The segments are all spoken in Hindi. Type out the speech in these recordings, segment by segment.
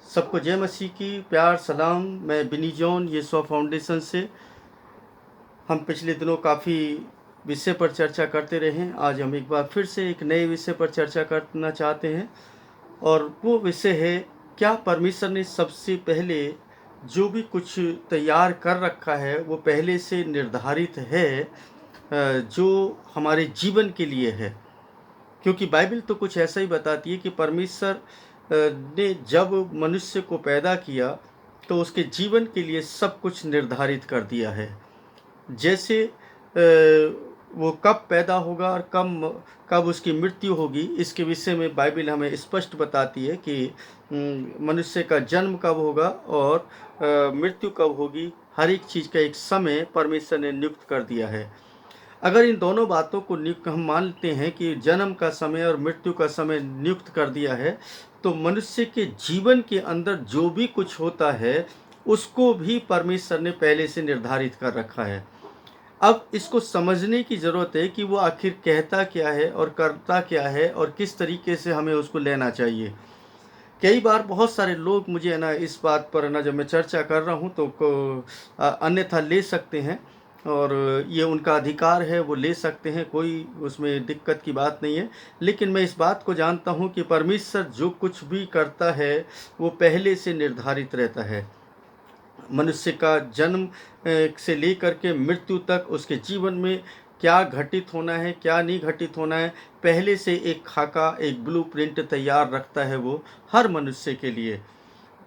सबको जय मसीह की प्यार सलाम। मैं बिनी जॉन यीशुआ फाउंडेशन से। हम पिछले दिनों काफ़ी विषय पर चर्चा करते रहे हैं। आज हम एक बार फिर से एक नए विषय पर चर्चा करना चाहते हैं और वो विषय है, क्या परमेश्वर ने सबसे पहले जो भी कुछ तैयार कर रखा है वो पहले से निर्धारित है जो हमारे जीवन के लिए है। क्योंकि बाइबल तो कुछ ऐसा ही बताती है कि परमेश्वर ने जब मनुष्य को पैदा किया तो उसके जीवन के लिए सब कुछ निर्धारित कर दिया है। जैसे वो कब पैदा होगा और कब उसकी मृत्यु होगी, इसके विषय में बाइबल हमें स्पष्ट बताती है कि मनुष्य का जन्म कब होगा और मृत्यु कब होगी। हर एक चीज़ का एक समय परमेश्वर ने नियुक्त कर दिया है। अगर इन दोनों बातों को हम मानते हैं कि जन्म का समय और मृत्यु का समय नियुक्त कर दिया है, तो मनुष्य के जीवन के अंदर जो भी कुछ होता है उसको भी परमेश्वर ने पहले से निर्धारित कर रखा है। अब इसको समझने की ज़रूरत है कि वो आखिर कहता क्या है और करता क्या है और किस तरीके से हमें उसको लेना चाहिए। कई बार बहुत सारे लोग मुझे ना इस बात पर ना, जब मैं चर्चा कर रहा हूँ तो अन्यथा ले सकते हैं और ये उनका अधिकार है, वो ले सकते हैं, कोई उसमें दिक्कत की बात नहीं है। लेकिन मैं इस बात को जानता हूँ कि परमेश्वर जो कुछ भी करता है वो पहले से निर्धारित रहता है। मनुष्य का जन्म से लेकर के मृत्यु तक उसके जीवन में क्या घटित होना है, क्या नहीं घटित होना है, पहले से एक खाका, एक ब्लूप्रिंट तैयार रखता है वो हर मनुष्य के लिए।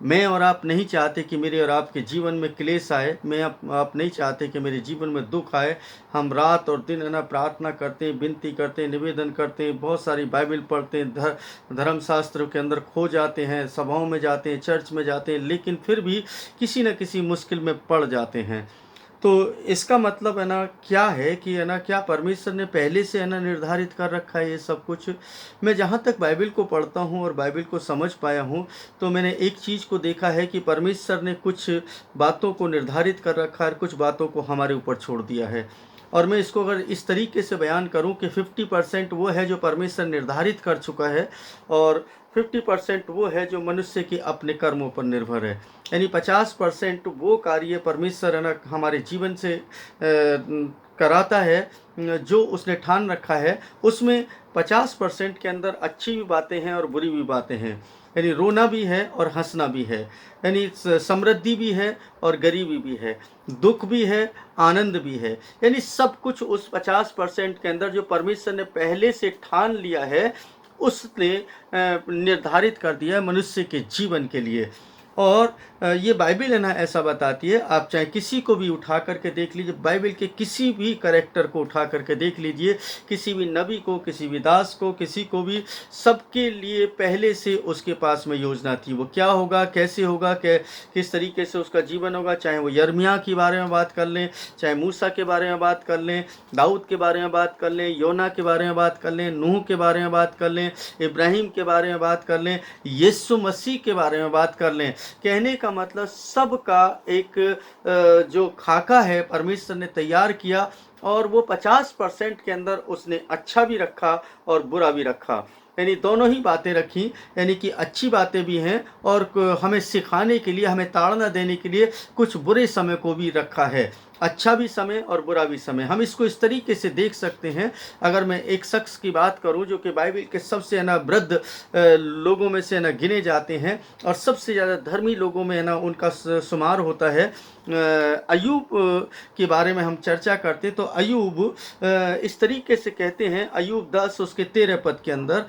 मैं और आप नहीं चाहते कि मेरे और आपके जीवन में क्लेश आए। मैं आप नहीं चाहते कि मेरे जीवन में दुख आए। हम रात और दिन है ना प्रार्थना करते हैं, विनती करते हैं, निवेदन करते हैं, बहुत सारी बाइबल पढ़ते हैं, धर्मशास्त्र के अंदर खो जाते हैं, सभाओं में जाते हैं, चर्च में जाते हैं, लेकिन फिर भी किसी न किसी मुश्किल में पड़ जाते हैं। तो इसका मतलब है ना क्या है कि है ना, क्या परमेश्वर ने पहले से है ना निर्धारित कर रखा है ये सब कुछ। मैं जहाँ तक बाइबल को पढ़ता हूँ और बाइबल को समझ पाया हूँ तो मैंने एक चीज़ को देखा है कि परमेश्वर ने कुछ बातों को निर्धारित कर रखा है, कुछ बातों को हमारे ऊपर छोड़ दिया है। और मैं इसको अगर इस तरीके से बयान करूं कि 50% वो है जो परमेश्वर निर्धारित कर चुका है और 50% वो है जो मनुष्य के अपने कर्मों पर निर्भर है। यानी 50% वो कार्य परमेश्वर है ना हमारे जीवन से कराता है जो उसने ठान रखा है। उसमें 50% के अंदर अच्छी भी बातें हैं और बुरी भी बातें हैं। यानी रोना भी है और हंसना भी है, यानी समृद्धि भी है और गरीबी भी है, दुख भी है, आनंद भी है। यानी सब कुछ उस 50% के अंदर जो परमेश्वर ने पहले से ठान लिया है उसने निर्धारित कर दिया है मनुष्य के जीवन के लिए। और ये बाइबल है ना ऐसा बताती है। आप चाहे किसी को भी उठा करके देख लीजिए, बाइबल के किसी भी कैरेक्टर को उठा करके देख लीजिए, किसी भी नबी को, किसी भी दास को, किसी को भी, सबके लिए पहले से उसके पास में योजना थी। वो क्या होगा, कैसे होगा, किस तरीके से उसका जीवन होगा। चाहे वो यर्मिया के बारे में बात कर लें, चाहे मूसा के बारे में बात कर लें, दाऊद के बारे में बात कर लें, योना के बारे में बात कर लें, नूह के बारे में बात कर लें, इब्राहिम के बारे में बात कर लें, यीशु मसीह के बारे में बात कर लें। कहने का मतलब सबका एक जो खाका है परमेश्वर ने तैयार किया और वो 50% के अंदर उसने अच्छा भी रखा और बुरा भी रखा। यानी दोनों ही बातें रखी, यानी कि अच्छी बातें भी हैं और हमें सिखाने के लिए, हमें ताड़ना देने के लिए कुछ बुरे समय को भी रखा है। अच्छा भी समय और बुरा भी समय। हम इसको इस तरीके से देख सकते हैं। अगर मैं एक शख्स की बात करूं जो कि बाइबल के सबसे है ना वृद्ध लोगों में से है ना गिने जाते हैं और सबसे ज़्यादा धर्मी लोगों में है ना उनका शुमार होता है, अयूब के बारे में हम चर्चा करते तो अयूब इस तरीके से कहते हैं, अयूब 10 उसके 13 पद के अंदर,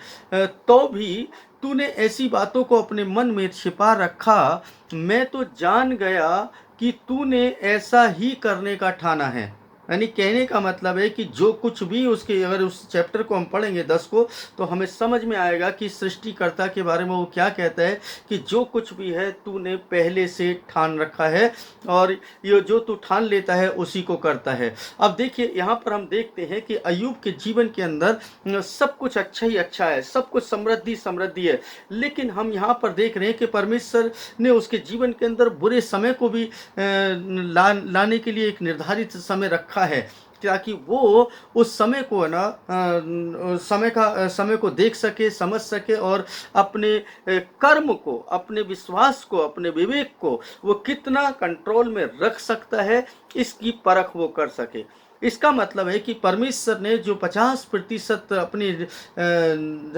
तो भी तूने ऐसी बातों को अपने मन में छिपा रखा, मैं तो जान गया कि तूने ऐसा ही करने का ठाना है। यानी कहने का मतलब है कि जो कुछ भी उसके, अगर उस चैप्टर को हम पढ़ेंगे 10 को, तो हमें समझ में आएगा कि सृष्टिकर्ता के बारे में वो क्या कहता है कि जो कुछ भी है तूने पहले से ठान रखा है और ये जो तू ठान लेता है उसी को करता है। अब देखिए यहाँ पर हम देखते हैं कि अयूब के जीवन के अंदर सब कुछ अच्छा ही अच्छा है, सब कुछ समृद्धि समृद्धि है, लेकिन हम यहाँ पर देख रहे हैं कि परमेश्वर ने उसके जीवन के अंदर बुरे समय को भी लाने के लिए एक निर्धारित समय रखा है। ताकि वो उस समय को है ना समय को देख सके, समझ सके और अपने कर्म को, अपने विश्वास को, अपने विवेक को वो कितना कंट्रोल में रख सकता है, इसकी परख वो कर सके। इसका मतलब है कि परमेश्वर ने जो 50%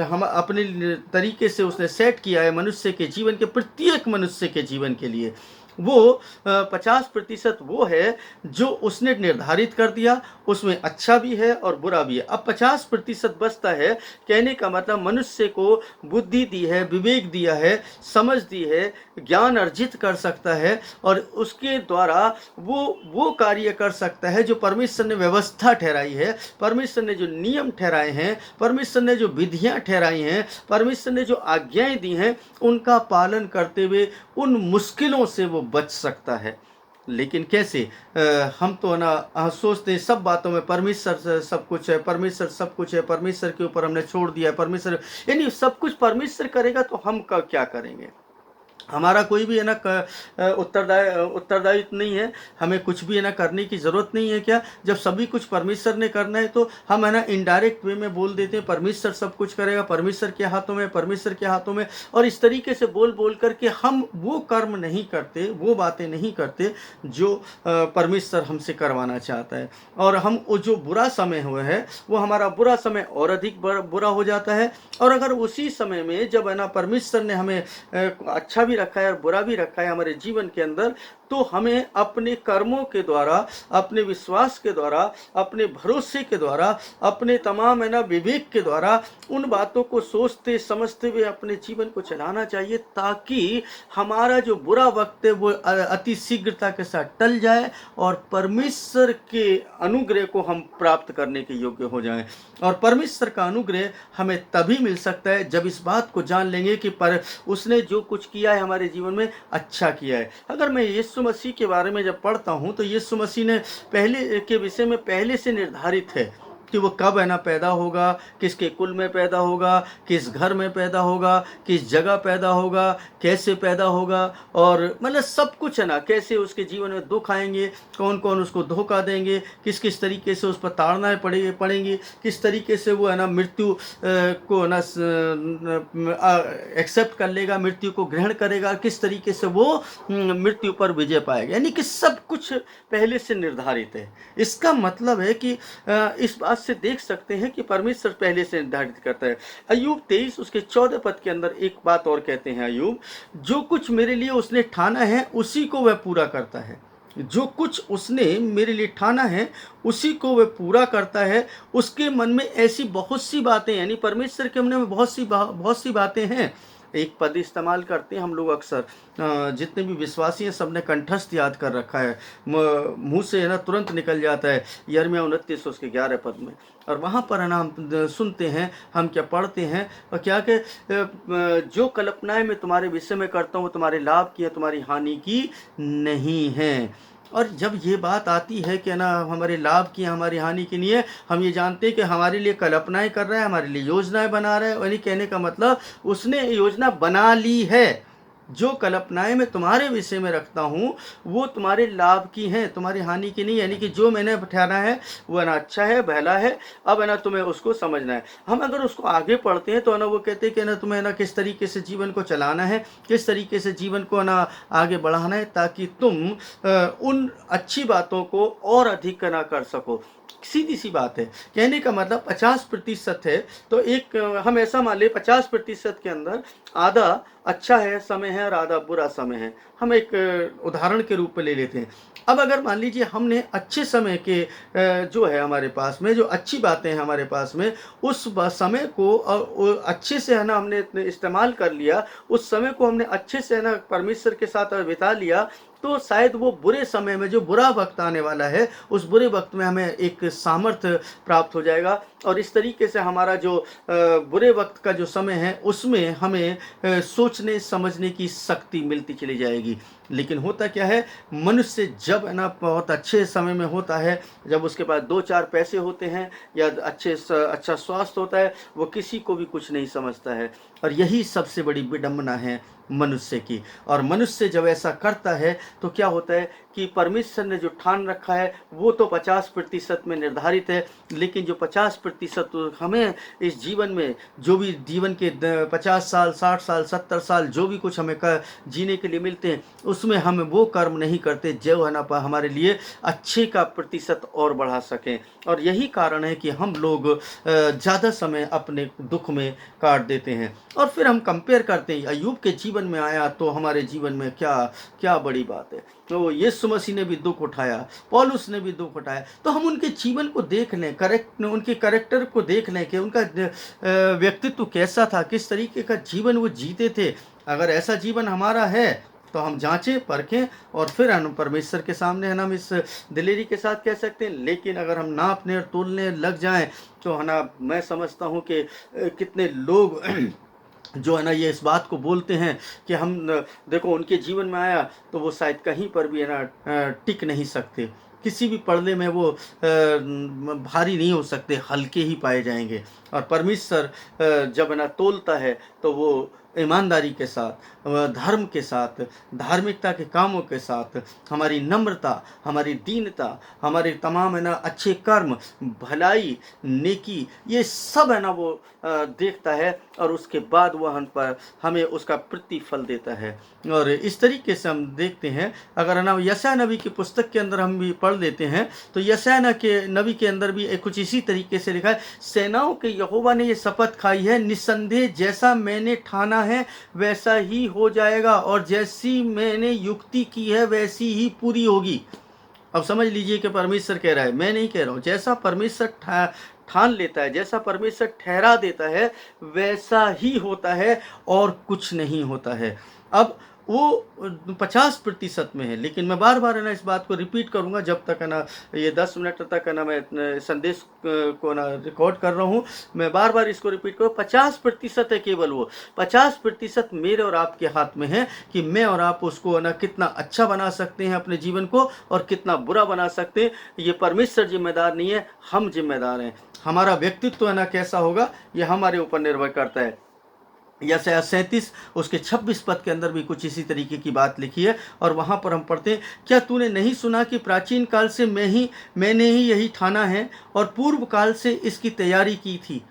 हम अपने तरीके से उसने सेट किया है मनुष्य के जीवन के, प्रत्येक मनुष्य के जीवन के लिए, वो 50% वो है जो उसने निर्धारित कर दिया। उसमें अच्छा भी है और बुरा भी है। अब 50% बचता है, कहने का मतलब मनुष्य को बुद्धि दी है, विवेक दिया है, समझ दी है, ज्ञान अर्जित कर सकता है और उसके द्वारा वो कार्य कर सकता है जो परमेश्वर ने व्यवस्था ठहराई है, परमेश्वर ने जो नियम ठहराए हैं, परमेश्वर ने जो विधियां ठहराई हैं, परमेश्वर ने जो आज्ञाएं दी हैं, उनका पालन करते हुए उन मुश्किलों से वो बच सकता है। लेकिन कैसे? हम तो ना सोचते हैं सब बातों में परमेश्वर सब कुछ है, परमेश्वर सब कुछ है, परमेश्वर के ऊपर हमने छोड़ दिया है, परमेश्वर, यानी सब कुछ परमेश्वर करेगा तो हम क्या करेंगे? हमारा कोई भी है ना उत्तरदायित्व नहीं है, हमें कुछ भी है ना करने की ज़रूरत नहीं है। क्या? जब सभी कुछ परमेश्वर ने करना है तो हम है ना इनडायरेक्ट वे में बोल देते हैं परमेश्वर सब कुछ करेगा, परमेश्वर के हाथों में, परमेश्वर के हाथों में, और इस तरीके से बोल बोल करके हम वो कर्म नहीं करते, वो बातें नहीं करते जो परमेश्वर हमसे करवाना चाहता है। और हम वो जो बुरा समय हुआ है वो हमारा बुरा समय और अधिक बुरा हो जाता है। और अगर उसी समय में जब है ना परमेश्वर ने हमें अच्छा भी रखा है और बुरा भी रखा है हमारे जीवन के अंदर, तो हमें अपने कर्मों के द्वारा, अपने विश्वास के द्वारा, अपने भरोसे के द्वारा, अपने तमाम है ना विवेक के द्वारा उन बातों को सोचते समझते हुए अपने जीवन को चलाना चाहिए, ताकि हमारा जो बुरा वक्त है वो अति शीघ्रता के साथ टल जाए और परमेश्वर के अनुग्रह को हम प्राप्त करने के योग्य हो जाएं। और परमेश्वर का अनुग्रह हमें तभी मिल सकता है जब इस बात को जान लेंगे कि उसने जो कुछ किया है हमारे जीवन में अच्छा किया है। अगर मैं यीशु मसीह के बारे में जब पढ़ता हूँ तो यीशु मसीह ने पहले के विषय में पहले से निर्धारित है कि वो कब है ना पैदा होगा, किसके कुल में पैदा होगा, किस घर में पैदा होगा, किस जगह पैदा होगा, कैसे पैदा होगा, और मतलब सब कुछ है ना, कैसे उसके जीवन में दुख आएंगे, कौन कौन उसको धोखा देंगे, किस किस तरीके से उस पर ताड़नाएं पड़ेंगी, किस तरीके से वो है ना मृत्यु को ना एक्सेप्ट कर लेगा, मृत्यु को ग्रहण करेगा, किस तरीके से वो मृत्यु पर विजय पाएगा। यानी कि सब कुछ पहले से निर्धारित है। इसका मतलब है कि इस बात से देख सकते हैं कि परमेश्वर पहले से निर्धारित करता है। अय्यूब 23 उसके 14 पद के अंदर एक बात और कहते हैं अय्यूब, जो कुछ मेरे लिए उसने ठाना है उसी को वह पूरा करता है। जो कुछ उसने मेरे लिए ठाना है उसी को वह पूरा करता है। उसके मन में ऐसी बहुत सी बातें, यानी परमेश्वर के मन में बहुत सी बातें हैं। एक पद इस्तेमाल करते हैं हम लोग अक्सर, जितने भी विश्वासी हैं सबने कंठस्थ याद कर रखा है, मुंह से है ना तुरंत निकल जाता है, यिर्मयाह 29 उसके 11 पद में। और वहाँ पर है ना हम सुनते हैं, हम क्या पढ़ते हैं और क्या कि जो कल्पनाएं मैं तुम्हारे विषय में करता हूँ तुम्हारे लाभ की है, तुम्हारी हानि की नहीं है। और जब ये बात आती है कि ना हमारे लाभ की, हमारी हानि की नहीं है, हम ये जानते हैं कि हमारे लिए कल्पनाएं कर रहा है, हमारे लिए योजनाएं बना रहा है। यानी कहने का मतलब उसने योजना बना ली है। जो कल्पनाएं मैं तुम्हारे विषय में रखता हूँ वो तुम्हारे लाभ की हैं, तुम्हारी हानि की नहीं। यानी कि जो मैंने ठहरा है वो है ना अच्छा है, भला है। अब है ना तुम्हें उसको समझना है। हम अगर उसको आगे पढ़ते हैं तो है ना वो कहते हैं कि ना तुम्हें ना किस तरीके से जीवन को चलाना है, किस तरीके से जीवन को ना आगे बढ़ाना है, ताकि तुम उन अच्छी बातों को और अधिक ना कर सको। सीधी सी बात है। कहने का मतलब 50% है तो एक हम ऐसा मान ले 50% के अंदर आधा अच्छा है समय है और आधा बुरा समय है। हम एक उदाहरण के रूप में ले लेते हैं। अब अगर मान लीजिए हमने अच्छे समय के जो है हमारे पास में, जो अच्छी बातें हैं हमारे पास में, उस समय को अच्छे से है ना हमने इस्तेमाल कर लिया, उस समय को हमने अच्छे से है ना परमेश्वर के साथ बिता लिया, तो शायद वो बुरे समय में जो बुरा वक्त आने वाला है उस बुरे वक्त में हमें एक सामर्थ्य प्राप्त हो जाएगा। और इस तरीके से हमारा जो बुरे वक्त का जो समय है उसमें हमें सोचने समझने की शक्ति मिलती चली जाएगी। लेकिन होता क्या है, मनुष्य जब है ना बहुत अच्छे समय में होता है, जब उसके पास 2-4 पैसे होते हैं या अच्छा स्वास्थ्य होता है, वो किसी को भी कुछ नहीं समझता है। और यही सबसे बड़ी विडंबना है मनुष्य की। और मनुष्य जब ऐसा करता है तो क्या होता है कि परमेश्वर ने जो ठान रखा है वो तो 50% में निर्धारित है, लेकिन जो 50% हमें इस जीवन में, जो भी जीवन के 50 साल, 60 साल, 70 साल जो भी कुछ हमें जीने के लिए मिलते हैं, उसमें हम वो कर्म नहीं करते जो है ना हमारे लिए अच्छे का प्रतिशत और बढ़ा सकें। और यही कारण है कि हम लोग ज़्यादा समय अपने दुख में काट देते हैं। और फिर हम कंपेयर करते हैं, अय्यूब के जीवन में आया तो हमारे जीवन में क्या क्या बड़ी बात है। तो यीशु मसीह ने भी दुख उठाया, पौलुस ने भी दुख उठाया, तो हम उनके जीवन को देख लें, उनके कैरेक्टर को देख लें कि उनका व्यक्तित्व कैसा था, किस तरीके का जीवन वो जीते थे। अगर ऐसा जीवन हमारा है तो हम जांचें, परखें और फिर हम परमेश्वर के सामने है ना हम इस दिलेरी के साथ कह सकते हैं। लेकिन अगर हम नापने और तोलने लग जाएं तो है ना, मैं समझता हूं कि कितने लोग जो है ना ये इस बात को बोलते हैं कि हम देखो उनके जीवन में आया तो वो शायद कहीं पर भी है ना टिक नहीं सकते, किसी भी पर्दे में वो भारी नहीं हो सकते, हल्के ही पाए जाएंगे। और परमेश्वर जब है ना तोलता है तो वो ईमानदारी के साथ, धर्म के साथ, धार्मिकता के कामों के साथ, हमारी नम्रता, हमारी दीनता, हमारे तमाम है ना अच्छे कर्म, भलाई, नेकी, ये सब है ना वो देखता है और उसके बाद वह हम पर हमें उसका प्रतिफल देता है। और इस तरीके से हम देखते हैं, अगर है ना यशायाह नबी की पुस्तक के अंदर हम भी पढ़ लेते हैं तो यशायाह के नबी के अंदर भी कुछ इसी तरीके से लिखा है, सेनाओं के यहोवा ने ये शपथ खाई है, निस्संदेह जैसा मैंने ठाना है वैसा ही हो जाएगा और जैसी मैंने युक्ति की है वैसी ही पूरी होगी। अब समझ लीजिए कि परमेश्वर कह रहा है, मैं नहीं कह रहा हूँ, जैसा परमेश्वर ठान लेता है, जैसा परमेश्वर ठहरा देता है वैसा ही होता है और कुछ नहीं होता है। अब वो 50% में है, लेकिन मैं बार बार है ना इस बात को रिपीट करूंगा जब तक है ना ये 10 मिनट तक है ना मैं संदेश को ना रिकॉर्ड कर रहा हूँ, मैं बार बार इसको रिपीट करूँ। 50% है केवल वो 50% मेरे और आपके हाथ में है कि मैं और आप उसको है ना कितना अच्छा बना सकते हैं अपने जीवन को और कितना बुरा बना सकते हैं। ये परमेश्वर जिम्मेदार नहीं है, हम जिम्मेदार हैं। हमारा व्यक्तित्व है ना कैसा होगा ये हमारे ऊपर निर्भर करता है। यशायाह 37 उसके 26 पद के अंदर भी कुछ इसी तरीके की बात लिखी है और वहाँ पर हम पढ़ते हैं, क्या तूने नहीं सुना कि प्राचीन काल से मैंने ही यही ठाना है और पूर्व काल से इसकी तैयारी की थी।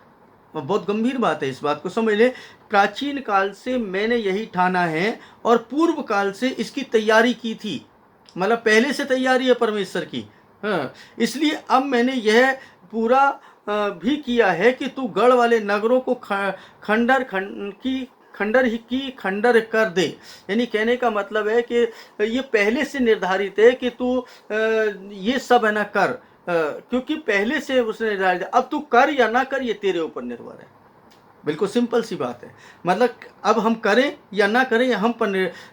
बहुत गंभीर बात है, इस बात को समझ ले। प्राचीन काल से मैंने यही ठाना है और पूर्व काल से इसकी तैयारी की थी, मतलब पहले से तैयारी है परमेश्वर की। हाँ, इसलिए अब मैंने यह पूरा भी किया है कि तू गढ़ वाले नगरों को खंडर कर दे। यानी कहने का मतलब है कि ये पहले से निर्धारित है कि तू ये सब है ना कर, क्योंकि पहले से उसने निर्धारित है। अब तू कर या ना कर ये तेरे ऊपर निर्भर है। बिल्कुल सिंपल सी बात है, मतलब अब हम करें या ना करें ये हम पर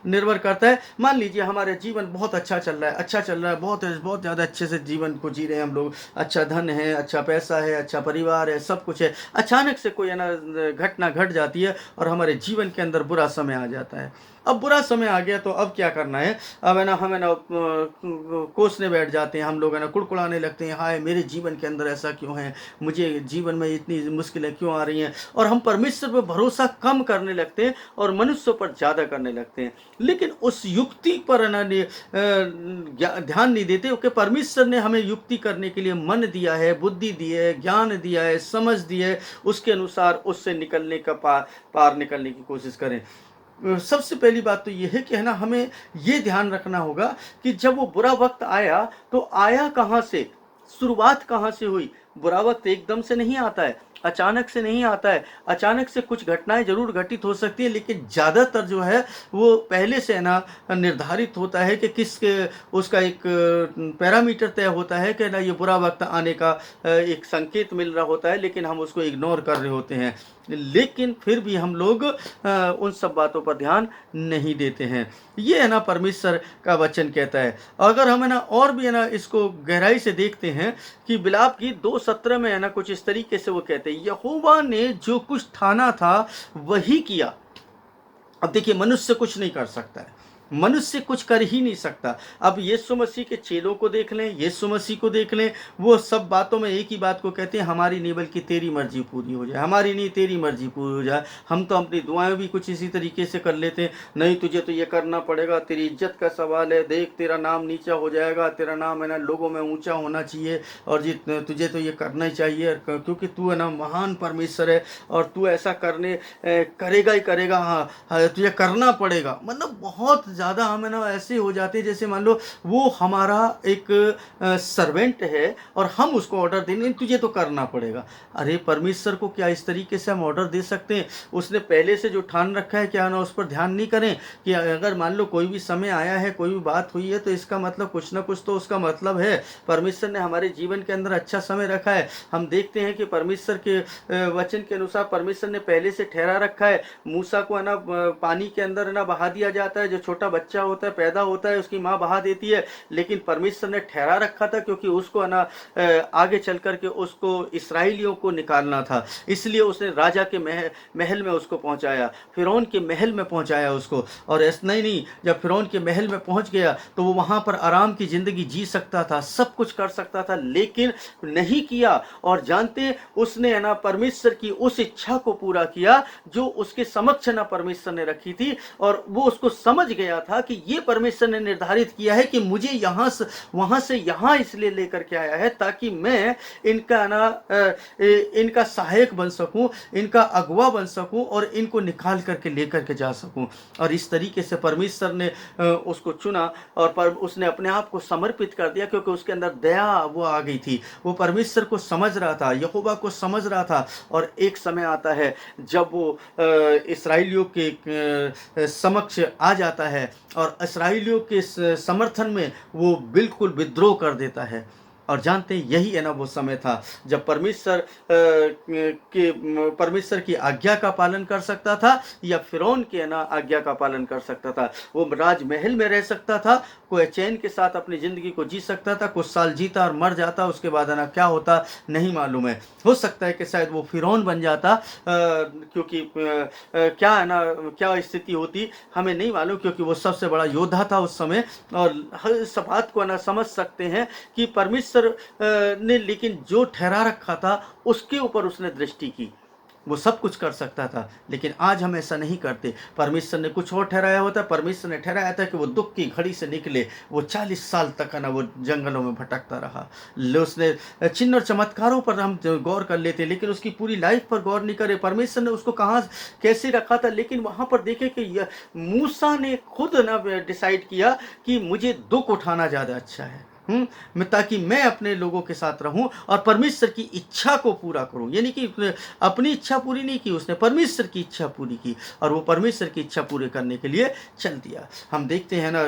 निर्भर करता है। मान लीजिए हमारा जीवन बहुत अच्छा चल रहा है, बहुत ज़्यादा अच्छे से जीवन को जी रहे हैं हम लोग, अच्छा धन है, अच्छा पैसा है, अच्छा परिवार है, सब कुछ है। अचानक से कोई है ना घटना घट जाती है और हमारे जीवन के अंदर बुरा समय आ जाता है। अब बुरा समय आ गया तो अब क्या करना है, अब है ना हम है ना कोसने बैठ जाते हैं, हम लोग है ना कुड़कुड़ाने लगते हैं, हाय मेरे जीवन के अंदर ऐसा क्यों है, मुझे जीवन में इतनी मुश्किलें क्यों आ रही हैं। और हम परमेश्वर पर भरोसा कम करने लगते हैं और मनुष्यों पर ज़्यादा करने लगते हैं, लेकिन उस युक्ति पर ना ध्यान नहीं देते क्योंकि परमेश्वर ने हमें युक्ति करने के लिए मन दिया है, बुद्धि दी है, ज्ञान दिया है, समझ दी है, उसके अनुसार उससे निकलने का पार निकलने की कोशिश करें। सबसे पहली बात तो ये है कि है ना हमें ये ध्यान रखना होगा कि जब वो बुरा वक्त आया तो आया कहाँ से, शुरुआत कहाँ से हुई। बुरा वक्त एकदम से नहीं आता है, अचानक से नहीं आता है। अचानक से कुछ घटनाएं जरूर घटित हो सकती है, लेकिन ज़्यादातर जो है वो पहले से ना निर्धारित होता है कि उसका एक पैरामीटर तय होता है कि ना ये बुरा वक्त आने का एक संकेत मिल रहा होता है, लेकिन हम उसको इग्नोर कर रहे होते हैं। लेकिन फिर भी हम लोग उन सब बातों पर ध्यान नहीं देते हैं। ये है ना परमेश्वर का वचन कहता है। अगर हम है ना और भी है ना इसको गहराई से देखते हैं कि बिलाप की 2:17 में है ना कुछ इस तरीके से वो कहते हैं, यहोवा ने जो कुछ ठाना था वही किया। अब देखिए मनुष्य कुछ नहीं कर सकता है, मनुष्य कुछ कर ही नहीं सकता। अब यीशु मसीह के चेलों को देख लें, यीशु मसीह को देख लें, वो सब बातों में एक ही बात को कहते हैं, हमारी नहीं बल्कि तेरी मर्जी पूरी हो जाए, हमारी नहीं तेरी मर्जी पूरी हो जाए। हम तो अपनी दुआएं भी कुछ इसी तरीके से कर लेते हैं, नहीं तुझे तो ये करना पड़ेगा, तेरी इज्जत का सवाल है, देख तेरा नाम नीचा हो जाएगा, तेरा नाम है ना लोगों में ऊंचा होना चाहिए, और जी तुझे तो ये करना ही चाहिए क्योंकि तू है ना महान परमेश्वर है और तू ऐसा करेगा ही करेगा, हाँ तुझे करना पड़ेगा। मतलब बहुत ज़्यादा हम है ना ऐसे हो जाते हैं जैसे मान लो वो हमारा एक सर्वेंट है और हम उसको ऑर्डर देंगे तुझे तो करना पड़ेगा। अरे परमेश्वर को क्या इस तरीके से हम ऑर्डर दे सकते हैं? उसने पहले से जो ठान रखा है क्या ना उस पर ध्यान नहीं करें कि अगर मान लो कोई भी समय आया है, कोई भी बात हुई है, तो इसका मतलब कुछ ना कुछ तो उसका मतलब है। परमेश्वर ने हमारे जीवन के अंदर अच्छा समय रखा है। हम देखते हैं कि परमेश्वर के वचन के अनुसार परमेश्वर ने पहले से ठहरा रखा है। मूसा को है ना पानी के अंदर है ना बहा दिया जाता है, जो छोटा बच्चा होता है पैदा होता है उसकी माँ बहा देती है, लेकिन परमेश्वर ने ठहरा रखा था क्योंकि उसको है ना आगे चल करके उसको इसराइलियों को निकालना था। इसलिए उसने राजा के महल में उसको पहुंचाया, फिरौन के महल में पहुंचाया उसको। और ऐसा ही नहीं, जब फिरौन के महल में पहुंच गया तो वो वहां पर आराम की जिंदगी जी सकता था, सब कुछ कर सकता था, लेकिन नहीं किया। और जानते उसने है ना परमेश्वर की उस इच्छा को पूरा किया जो उसके समक्ष ना परमेश्वर ने रखी थी, और वो उसको समझ गया था कि ये परमेश्वर ने निर्धारित किया है कि मुझे यहाँ से वहां से यहाँ इसलिए लेकर के आया है ताकि मैं इनका ना इनका सहायक बन सकूं, इनका अगुवा बन सकूं और इनको निकाल करके लेकर के जा सकूं। और इस तरीके से परमेश्वर ने उसको चुना और उसने अपने आप को समर्पित कर दिया क्योंकि उसके अंदर दया वो आ गई थी। वो परमेश्वर को समझ रहा था, यहोवा को समझ रहा था। और एक समय आता है जब वो इसराइलियों के समक्ष आ जाता है और इसराइलियों के समर्थन में वो बिल्कुल विद्रोह कर देता है। और जानते हैं यही है ना वो समय था जब परमेश्वर की आज्ञा का पालन कर सकता था या फिरौन के ना आज्ञा का पालन कर सकता था। वो राजमहल में रह सकता था, कोई चैन के साथ अपनी जिंदगी को जी सकता था, कुछ साल जीता और मर जाता, उसके बाद है ना क्या होता नहीं मालूम है। हो सकता है कि शायद वो फिरौन बन जाता, क्योंकि क्या है ना क्या स्थिति होती हमें नहीं मालूम, क्योंकि वो सबसे बड़ा योद्धा था उस समय। और इस बात को ना समझ सकते हैं कि परमेश्वर ने लेकिन जो ठहरा रखा था उसके ऊपर उसने दृष्टि की। वो सब कुछ कर सकता था, लेकिन आज हम ऐसा नहीं करते। परमेश्वर ने कुछ और ठहराया होता, परमेश्वर ने ठहराया था कि वो दुख की घड़ी से निकले। वो 40 साल तक ना वो जंगलों में भटकता रहा। उसने चिन्ह और चमत्कारों पर हम गौर कर लेते, लेकिन उसकी पूरी लाइफ पर गौर नहीं करे। परमेश्वर ने उसको कहाँ कैसे रखा था, लेकिन वहाँ पर देखे कि मूसा ने खुद ना डिसाइड किया कि मुझे दुख उठाना ज़्यादा अच्छा है, ताकि मैं अपने लोगों के साथ रहूं और परमेश्वर की इच्छा को पूरा करूं। यानी कि अपनी इच्छा पूरी नहीं की, उसने परमेश्वर की इच्छा पूरी की और वो परमेश्वर की इच्छा पूरे करने के लिए चल दिया। हम देखते हैं ना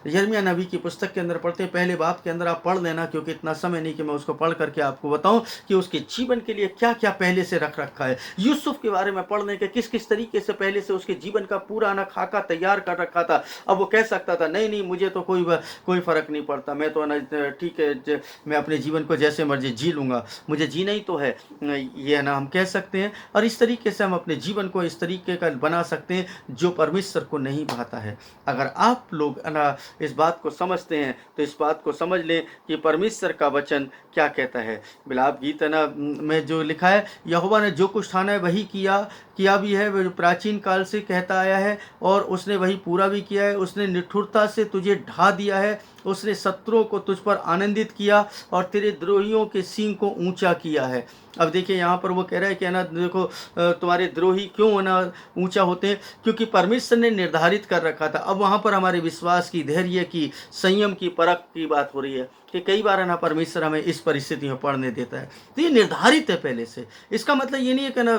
यिर्मयाह नबी की पुस्तक के अंदर पढ़ते हैं, पहले बाप के अंदर आप पढ़ लेना, क्योंकि इतना समय नहीं कि मैं उसको पढ़ करके आपको बताऊं कि उसके जीवन के लिए क्या क्या पहले से रख रखा है। यूसुफ के बारे में पढ़ने के किस किस तरीके से पहले से उसके जीवन का पूरा ना खाका तैयार कर रखा था। अब वो कह सकता था नहीं नहीं मुझे तो कोई फर्क नहीं पड़ता, मैं तो ठीक है मैं अपने जीवन को जैसे मर्जी जी लूँगा, मुझे जीना ही तो है, ये ना हम कह सकते हैं। और इस तरीके से हम अपने जीवन को इस तरीके का बना सकते हैं जो परमेश्वर को नहीं भाता है। अगर आप लोग ना इस बात को समझते हैं तो इस बात को समझ लें कि परमेश्वर का वचन क्या कहता है। बिलाप गीत है ना में जो लिखा है, यहोवा ने जो कुछ ठाना है वही किया भी है, वह प्राचीन काल से कहता आया है और उसने वही पूरा भी किया है। उसने निठुरता से तुझे ढा दिया है, उसने शत्रुओं को तुझ पर आनंदित किया और तेरे द्रोहियों के सींग को ऊंचा किया है। अब देखिए यहाँ पर वो कह रहा है कि ना देखो तुम्हारे द्रोही क्यों ना ऊंचा होते हैं, क्योंकि परमेश्वर ने निर्धारित कर रखा था। अब वहाँ पर हमारे विश्वास की, धैर्य की, संयम की, परख की बात हो रही है कि कई बार ना परमेश्वर हमें इस परिस्थिति में पढ़ने देता है, तो ये निर्धारित है पहले से। इसका मतलब ये नहीं है कि ना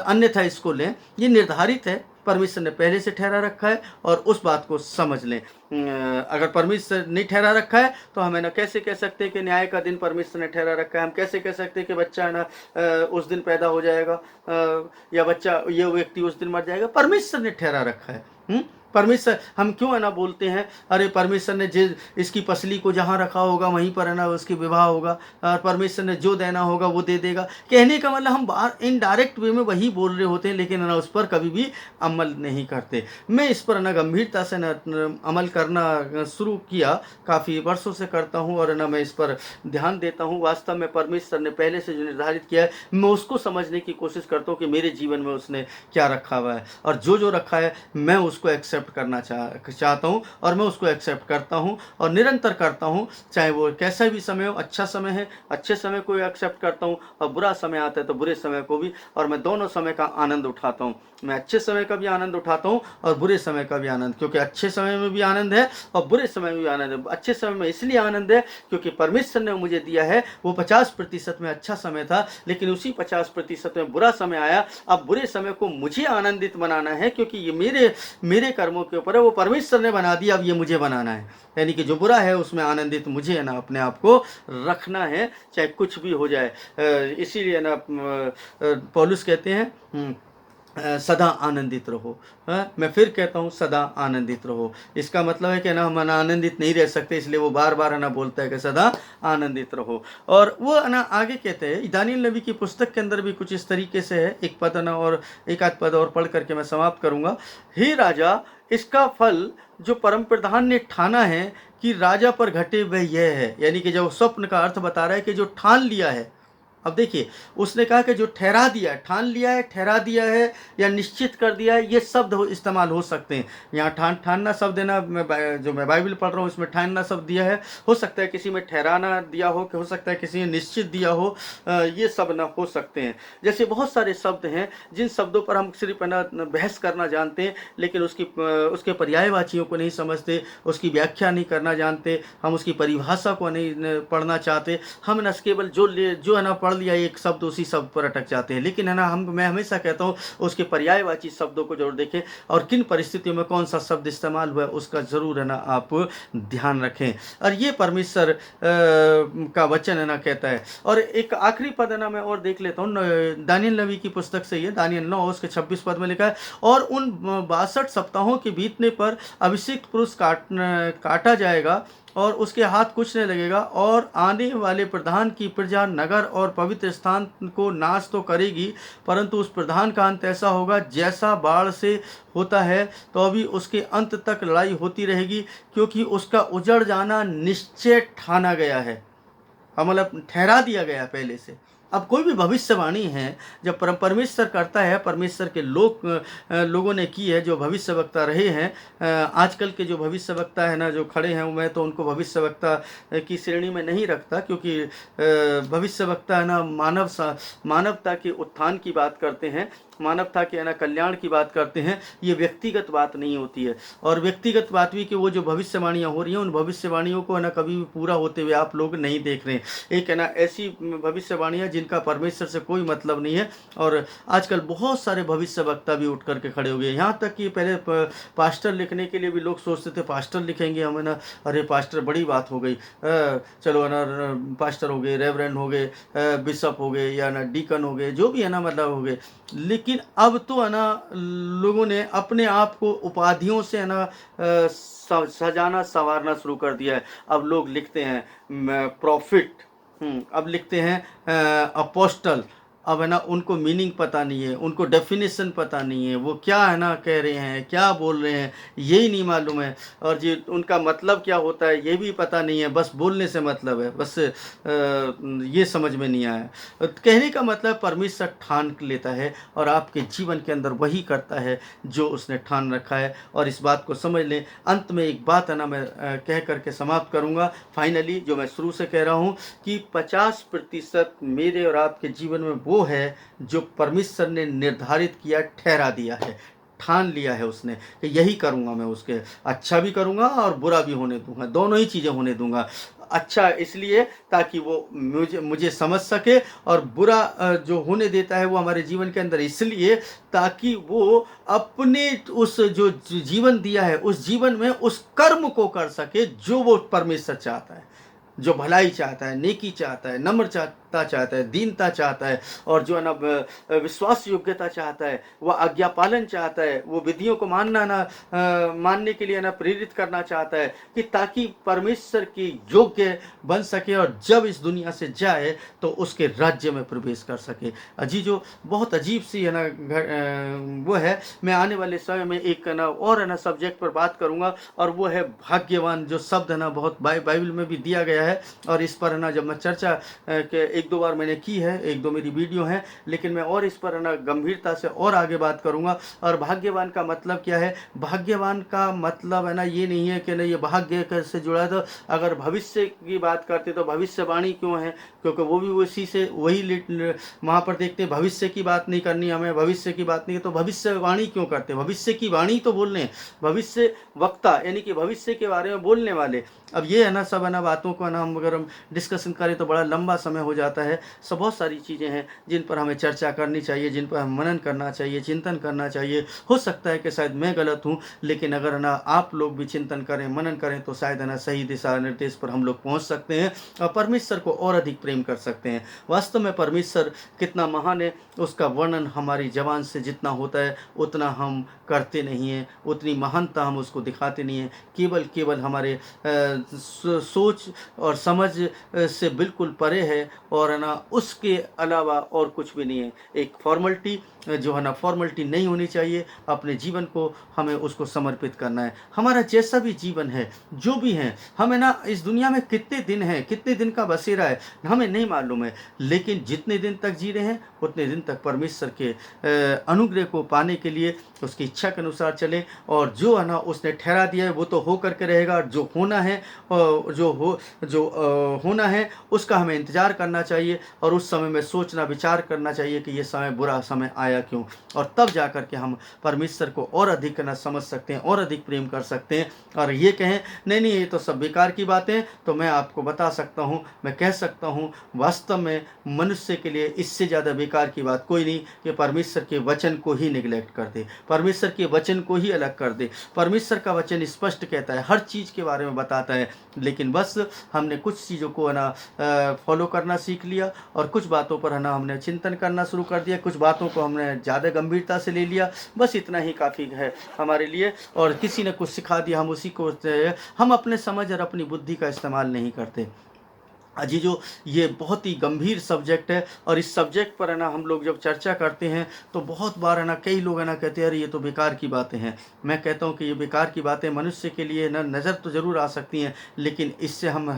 अन्यथा इसको लें, ये निर्धारित है, परमेश्वर ने पहले से ठहरा रखा है और उस बात को समझ लें। अगर परमेश्वर नहीं ठहरा रखा है तो हमें ना कैसे कह सकते हैं कि न्याय का दिन परमेश्वर ने ठहरा रखा है। हम कैसे कह सकते हैं कि बच्चा ना उस दिन पैदा हो जाएगा या बच्चा ये व्यक्ति उस दिन मर जाएगा। परमेश्वर ने ठहरा रखा है। परमेश्वर हम क्यों है ना बोलते हैं, अरे परमेश्वर ने जिस इसकी पसली को जहाँ रखा होगा वहीं पर है ना उसकी विवाह होगा, और परमेश्वर ने जो देना होगा वो दे देगा। कहने का मतलब हम बाहर इनडायरेक्ट वे में वही बोल रहे होते हैं, लेकिन है ना उस पर कभी भी अमल नहीं करते। मैं इस पर है ना गंभीरता से ना अमल करना शुरू किया, काफ़ी वर्षों से करता हूँ, और है ना मैं इस पर ध्यान देता हूँ। वास्तव में परमेश्वर ने पहले से जो निर्धारित किया है, मैं उसको समझने की कोशिश करता हूँ कि मेरे जीवन में उसने क्या रखा हुआ है, और जो रखा है मैं उसको एक्सेप्ट करना चाहता हूँ, और मैं उसको एक्सेप्ट करता हूँ और निरंतर करता हूँ। चाहे वो कैसा भी समय हो, अच्छा समय है अच्छे समय को एक्सेप्ट करता हूँ, और बुरा समय आता है तो बुरे समय को भी, और मैं दोनों समय का आनंद उठाता हूँ। मैं अच्छे समय का भी आनंद उठाता हूँ और बुरे समय का भी आनंद, क्योंकि अच्छे समय में भी आनंद है और बुरे समय में भी आनंद है। अच्छे समय में इसलिए आनंद है क्योंकि परमेश्वर ने मुझे दिया है, वो 50% में अच्छा समय था, लेकिन उसी 50% में बुरा समय आया। अब बुरे समय को मुझे आनंदित बनाना है, क्योंकि ये मेरे कर्मों के ऊपर है, वो परमेश्वर ने बना दिया, अब ये मुझे बनाना है। यानी कि जो बुरा है उसमें आनंदित मुझे है ना अपने आप को रखना है, चाहे कुछ भी हो जाए। इसीलिए ना पौलुस कहते हैं सदा आनंदित रहो। मैं फिर कहता हूँ सदा आनंदित रहो। इसका मतलब है कि ना हम आनंदित नहीं रह सकते, इसलिए वो बार बार ना बोलता है कि सदा आनंदित रहो। और वो ना आगे कहते हैं, दानियेल नबी की पुस्तक के अंदर भी कुछ इस तरीके से है। एक पद ना और एक आध पद और पढ़ करके मैं समाप्त करूँगा। हे राजा, इसका फल जो परम प्रधान ने ठाना है कि राजा पर घटे वह यह है। यानी कि जब स्वप्न का अर्थ बता रहा है कि जो ठान लिया है। अब देखिए, उसने कहा कि जो ठहरा दिया है, ठान लिया है, ठहरा दिया है या निश्चित कर दिया है, ये शब्द इस्तेमाल हो सकते हैं। यहाँ ठानना शब्द है ना, जो मैं बाइबल पढ़ रहा हूँ इसमें ठानना शब्द दिया है। हो सकता है किसी में ठहराना दिया हो, कि हो सकता है किसी ने निश्चित दिया हो, ये सब ना हो सकते हैं। जैसे बहुत सारे शब्द हैं जिन शब्दों पर हम सिर्फ ना बहस करना जानते हैं, लेकिन उसके पर्यायवाचियों को नहीं समझते, उसकी व्याख्या नहीं करना जानते, हम उसकी परिभाषा को नहीं पढ़ना चाहते। हम न केवल जो है ना पढ़ लिया एक शब्द, उसी शब्द पर अटक जाते हैं। लेकिन है ना मैं हमेशा कहता हूँ उसके पर्यायवाची शब्दों को जरूर देखें, और किन परिस्थितियों में कौन सा शब्द इस्तेमाल हुआ है उसका जरूर है ना आप ध्यान रखें। और ये परमेश्वर का वचन है ना कहता है। और एक आखिरी पद है ना मैं और देख लेता हूँ, दानियेल नबी की पुस्तक से, ये दानियेल 9 उसके 26 पद में लिखा है, और उन 62 सप्ताहों के बीतने पर अभिषिक्त पुरुष काटा जाएगा और उसके हाथ कुछ नहीं लगेगा, और आने वाले प्रधान की प्रजा नगर और पवित्र स्थान को नाश तो करेगी, परंतु उस प्रधान का अंत ऐसा होगा जैसा बाढ़ से होता है, तो अभी उसके अंत तक लड़ाई होती रहेगी, क्योंकि उसका उजड़ जाना निश्चय ठाना गया है। मतलब ठहरा दिया गया पहले से। अब कोई भी भविष्यवाणी है जब परमेश्वर करता है, परमेश्वर के लोगों ने की है, जो भविष्यवक्ता रहे हैं। आजकल के जो भविष्यवक्ता है ना जो खड़े हैं, मैं तो उनको भविष्यवक्ता की श्रेणी में नहीं रखता, क्योंकि भविष्यवक्ता है ना मानवता के उत्थान की बात करते हैं, मानवता के है ना कल्याण की बात करते हैं। ये व्यक्तिगत बात नहीं होती है। और व्यक्तिगत बात भी कि वो जो भविष्यवाणियाँ हो रही हैं, उन भविष्यवाणियों को है ना कभी भी पूरा होते हुए आप लोग नहीं देख रहे हैं। एक है ना ऐसी भविष्यवाणियाँ जिनका परमेश्वर से कोई मतलब नहीं है। और आजकल बहुत सारे भविष्यवक्ता भी उठ करके खड़े हो गए। यहाँ तक कि पहले पास्टर लिखने के लिए भी लोग सोचते थे पास्टर लिखेंगे हम, है ना, अरे पास्टर बड़ी बात हो गई, चलो है ना पास्टर हो गए, रेवरेंड हो गए, बिशप हो गए, या ना डीकन हो गए, जो भी है ना मतलब हो गए। लेकिन अब तो है ना लोगों ने अपने आप को उपाधियों से है ना सजाना संवारना शुरू कर दिया है। अब लोग लिखते हैं प्रॉफिट, अब लिखते हैं अपोस्टल। अब है ना उनको मीनिंग पता नहीं है, उनको डेफिनेशन पता नहीं है, वो क्या है ना कह रहे हैं, क्या बोल रहे हैं, यही नहीं मालूम है। और जी उनका मतलब क्या होता है ये भी पता नहीं है, बस बोलने से मतलब है, बस ये समझ में नहीं आया। कहने का मतलब परमेश्वर ठान लेता है और आपके जीवन के अंदर वही करता है जो उसने ठान रखा है। और इस बात को समझ लें। अंत में एक बात है ना मैं कह करके समाप्त करूँगा। फाइनली जो मैं शुरू से कह रहा हूँ कि 50% मेरे और आपके जीवन में वो है जो परमेश्वर ने निर्धारित किया, ठहरा दिया है, ठान लिया है उसने कि यही करूँगा मैं, उसके अच्छा भी करूँगा और बुरा भी होने दूंगा, दोनों ही चीज़ें होने दूंगा। अच्छा इसलिए ताकि वो मुझे समझ सके, और बुरा जो होने देता है वो हमारे जीवन के अंदर इसलिए ताकि वो अपने उस जो जीवन दिया है उस जीवन में उस कर्म को कर सके जो वो परमेश्वर चाहता है, जो भलाई चाहता है, नेकी चाहता है, नम्रता चाहता है, दीनता चाहता है, और जो है ना विश्वास योग्यता चाहता है, वह आज्ञा पालन चाहता है, वो विधियों को मानने के लिए ना प्रेरित करना चाहता है, कि ताकि परमेश्वर की योग्य बन सके और जब इस दुनिया से जाए तो उसके राज्य में प्रवेश कर सके। अजीजो, बहुत अजीब सी है ना वो है। मैं आने वाले समय में एक ना और है ना सब्जेक्ट पर बात करूंगा, और वो है भाग्यवान, जो शब्द है ना बहुत बाइबल में भी दिया गया है, और इस पर है ना जब मैं चर्चा के एक दो बार मैंने की है, एक दो मेरी वीडियो हैं, लेकिन मैं और इस पर है ना गंभीरता से और आगे बात करूंगा। और भाग्यवान का मतलब क्या है? भाग्यवान का मतलब है ना ये नहीं है कि ना ये भाग्य से जुड़ा है। तो अगर भविष्य की बात करते तो भविष्यवाणी क्यों है? क्योंकि वो भी उसी से वही वहाँ पर देखते हैं, भविष्य की बात नहीं करनी हमें, भविष्य की बात नहीं, तो भविष्यवाणी क्यों करते? भविष्य की वाणी तो बोलने, भविष्य वक्ता यानी कि भविष्य के बारे में बोलने वाले। अब ये है ना सब है ना बातों को ना हम अगर हम डिस्कशन करें तो बड़ा लंबा समय हो जाता है। सब बहुत सारी चीज़ें हैं जिन पर हमें चर्चा करनी चाहिए, जिन पर हम मनन करना चाहिए, चिंतन करना चाहिए। हो सकता है कि शायद मैं गलत हूँ, लेकिन अगर ना आप लोग भी चिंतन करें, मनन करें, तो शायद है ना सही दिशा निर्देश पर हम लोग पहुँच सकते हैं और परमेश्वर को और अधिक प्रेम कर सकते हैं। वास्तव में परमेश्वर कितना महान है, उसका वर्णन हमारी जबान से जितना होता है उतना हम करते नहीं हैं, उतनी महानता हम उसको दिखाते नहीं हैं। केवल हमारे सोच और समझ से बिल्कुल परे है, और है ना उसके अलावा और कुछ भी नहीं है। एक फॉर्मेलिटी जो है ना फॉर्मेलिटी नहीं होनी चाहिए। अपने जीवन को हमें उसको समर्पित करना है। हमारा जैसा भी जीवन है, जो भी है, हमें ना इस दुनिया में कितने दिन है, कितने दिन का बसेरा है, हमें नहीं मालूम है, लेकिन जितने दिन तक जी रहे हैं उतने दिन तक परमेश्वर के अनुग्रह को पाने के लिए उसकी इच्छा के अनुसार चलें, और जो है ना उसने ठहरा दिया है वो तो हो करके रहेगा। जो होना है होना है उसका हमें इंतजार करना चाहिए, और उस समय में सोचना विचार करना चाहिए कि ये समय बुरा समय आया क्यों, और तब जा कर के हम परमेश्वर को और अधिक ना समझ सकते हैं और अधिक प्रेम कर सकते हैं। और ये कहें नहीं नहीं ये तो सब बेकार की बातें, तो मैं आपको बता सकता हूँ, मैं कह सकता हूँ, वास्तव में मनुष्य के लिए इससे ज़्यादा बेकार की बात कोई नहीं कि परमेश्वर के वचन को ही निगलेक्ट कर दे, परमेश्वर के वचन को ही अलग कर दे। परमेश्वर का वचन स्पष्ट कहता है, हर चीज़ के बारे में बताता है, लेकिन बस हमने कुछ चीज़ों को है ना फॉलो करना सीख लिया, और कुछ बातों पर है ना हमने चिंतन करना शुरू कर दिया, कुछ बातों को हमने ज़्यादा गंभीरता से ले लिया। बस इतना ही काफ़ी है हमारे लिए, और किसी ने कुछ सिखा दिया हम उसी को, हम अपने समझ और अपनी बुद्धि का इस्तेमाल नहीं करते। अजीजों, ये बहुत ही गंभीर सब्जेक्ट है, और इस सब्जेक्ट पर है ना हम लोग जब चर्चा करते हैं तो बहुत बार है ना कई लोग है ना कहते हैं अरे ये तो बेकार की बातें हैं। मैं कहता हूँ कि ये बेकार की बातें मनुष्य के लिए ना नज़र तो ज़रूर आ सकती हैं, लेकिन इससे हम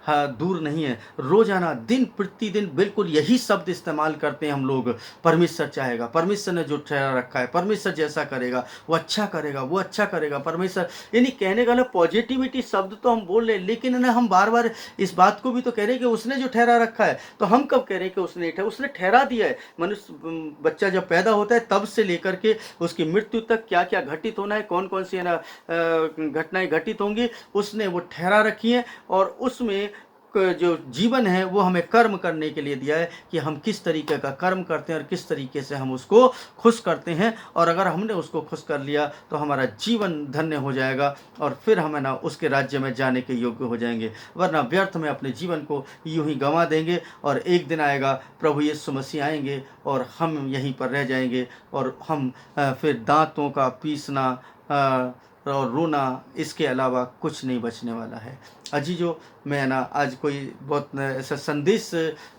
दूर नहीं हैं। रोज़ाना दिन प्रतिदिन बिल्कुल यही शब्द इस्तेमाल करते हैं हम लोग। परमेश्वर चाहेगा, परमेश्वर ने जो ठहरा रखा है, परमेश्वर जैसा करेगा वो अच्छा करेगा, वो अच्छा करेगा, परमेश्वर, यानी कहने का ना पॉजिटिविटी शब्द तो हम बोल रहे हैं, लेकिन ना हम बार बार इस बात को भी तो कह रहे हैं कि उसने जो ठहरा रखा है। तो हम कब कह रहे हैं कि उसने ठहरा दिया है? मनुष्य बच्चा जब पैदा होता है तब से लेकर के उसकी मृत्यु तक क्या क्या घटित होना है, कौन कौन सी है ना घटनाएं घटित होंगी, उसने वो ठहरा रखी है। और उसमें जो जीवन है वो हमें कर्म करने के लिए दिया है, कि हम किस तरीके का कर्म करते हैं और किस तरीके से हम उसको खुश करते हैं। और अगर हमने उसको खुश कर लिया तो हमारा जीवन धन्य हो जाएगा, और फिर हमें ना उसके राज्य में जाने के योग्य हो जाएंगे। वरना व्यर्थ में अपने जीवन को यूं ही गंवा देंगे, और एक दिन आएगा प्रभु यीशु मसीह आएंगे और हम यहीं पर रह जाएंगे, और हम फिर दांतों का पीसना और रोना, इसके अलावा कुछ नहीं बचने वाला है। अजीजों, मैं ना आज कोई बहुत ऐसा संदेश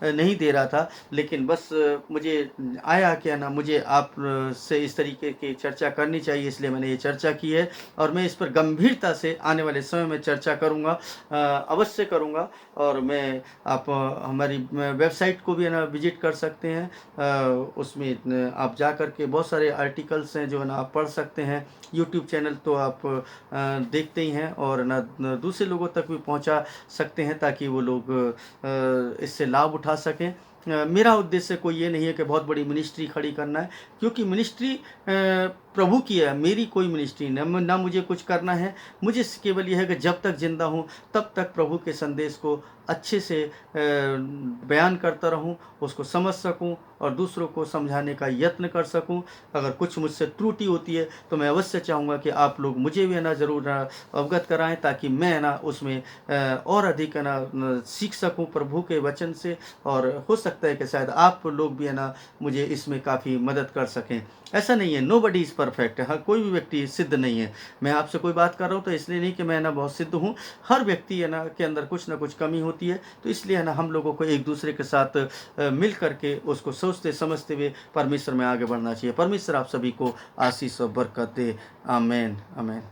नहीं दे रहा था, लेकिन बस मुझे आया कि ना मुझे आप से इस तरीके की चर्चा करनी चाहिए, इसलिए मैंने ये चर्चा की है। और मैं इस पर गंभीरता से आने वाले समय में चर्चा करूँगा, अवश्य करूँगा। और मैं आप हमारी वेबसाइट को भी है ना विजिट कर सकते हैं, उसमें आप जा कर के बहुत सारे आर्टिकल्स हैं जो है ना आप पढ़ सकते हैं। यूट्यूब चैनल तो आप देखते ही हैं, और ना दूसरे लोगों तक भी पहुंचा सकते हैं, ताकि वो लोग इससे लाभ उठा सकें। मेरा उद्देश्य कोई ये नहीं है कि बहुत बड़ी मिनिस्ट्री खड़ी करना है, क्योंकि मिनिस्ट्री प्रभु की है, मेरी कोई मिनिस्ट्री नहीं, ना मुझे कुछ करना है। मुझे केवल यह है कि जब तक ज़िंदा हूँ तब तक प्रभु के संदेश को अच्छे से बयान करता रहूँ, उसको समझ सकूँ और दूसरों को समझाने का यत्न कर सकूँ। अगर कुछ मुझसे त्रुटि होती है तो मैं अवश्य चाहूँगा कि आप लोग मुझे भी है ना ज़रूर अवगत कराएं, ताकि मैं है ना उसमें और अधिक है ना सीख सकूँ प्रभु के वचन से। और हो सकता है कि शायद आप लोग भी है ना मुझे इसमें काफ़ी मदद कर सकें। ऐसा नहीं है, नोबडी इज़ परफेक्ट। हाँ, कोई भी व्यक्ति सिद्ध नहीं है। मैं आपसे कोई बात कर रहा हूँ तो इसलिए नहीं कि मैं ना बहुत सिद्ध हूँ। हर व्यक्ति है ना के अंदर कुछ ना कुछ कमी होती है। तो इसलिए है ना हम लोगों को एक दूसरे के साथ मिल करके उसको सोचते समझते हुए परमेश्वर में आगे बढ़ना चाहिए। परमेश्वर आप सभी को आशीष और बरकत दे। आमीन, आमीन।